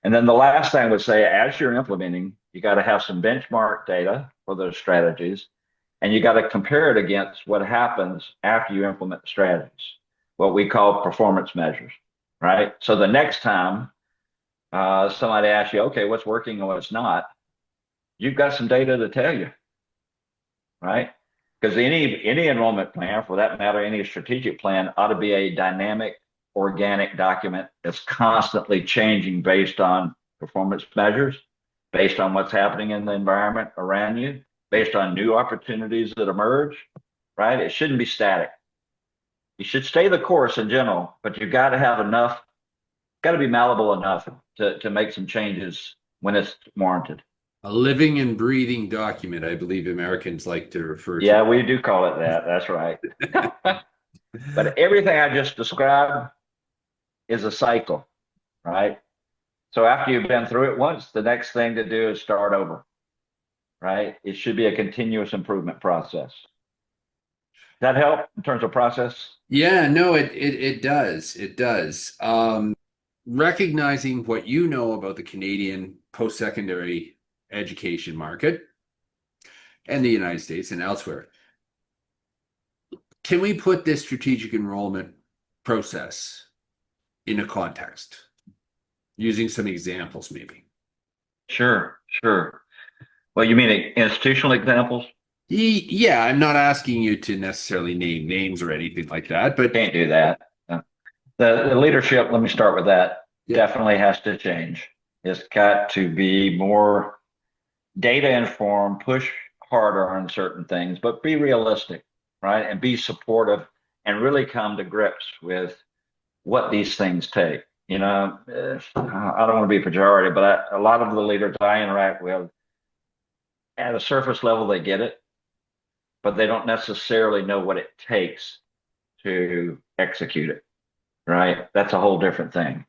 And then the last thing I would say, as you're implementing, you got to have some benchmark data for those strategies, and you got to compare it against what happens after you implement the strategies, what we call performance measures, right? So the next time somebody asks you, okay, what's working and what's not, you've got some data to tell you, right? Because any enrollment plan, for that matter, any strategic plan ought to be a dynamic, organic document that's constantly changing based on performance measures, based on what's happening in the environment around you, based on new opportunities that emerge, right? It shouldn't be static. You should stay the course in general, but you've got to have enough, got to be malleable enough to make some changes when it's warranted. A living and breathing document, I believe Americans like to refer to Yeah, we do call it that. That's right. But everything I just described is a cycle, right? So after you've been through it once, the next thing to do is start over, right? It should be a continuous improvement process. Does that help in terms of process? Yeah, no, it does. It does. Recognizing what you know about the Canadian post-secondary education market and the United States and elsewhere, can we put this strategic enrollment process in a context using some examples, maybe? Sure, sure. Well, you mean institutional examples? Yeah, I'm not asking you to necessarily name names or anything like that, but Can't do that. The leadership, let me start with that, yeah, definitely has to change. It's got to be more data informed, push harder on certain things, but be realistic, right? And be supportive and really come to grips with what these things take. I don't want to be pejorative, but a lot of the leaders I interact with, at a surface level, they get it, but they don't necessarily know what it takes to execute it, right? That's a whole different thing.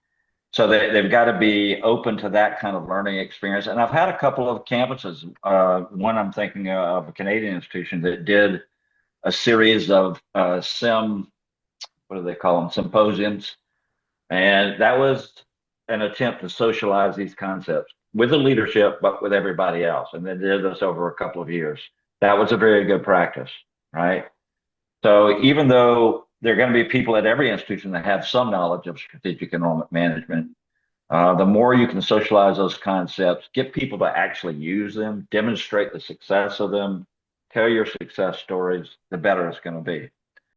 So they've got to be open to that kind of learning experience. And I've had a couple of campuses. One I'm thinking of a Canadian institution that did a series of SEM, what do they call them, symposiums. And that was an attempt to socialize these concepts with the leadership, but with everybody else. And they did this over a couple of years. That was a very good practice, right? So even though there are going to be people at every institution that have some knowledge of strategic enrollment management, the more you can socialize those concepts, get people to actually use them, demonstrate the success of them, tell your success stories, the better it's going to be.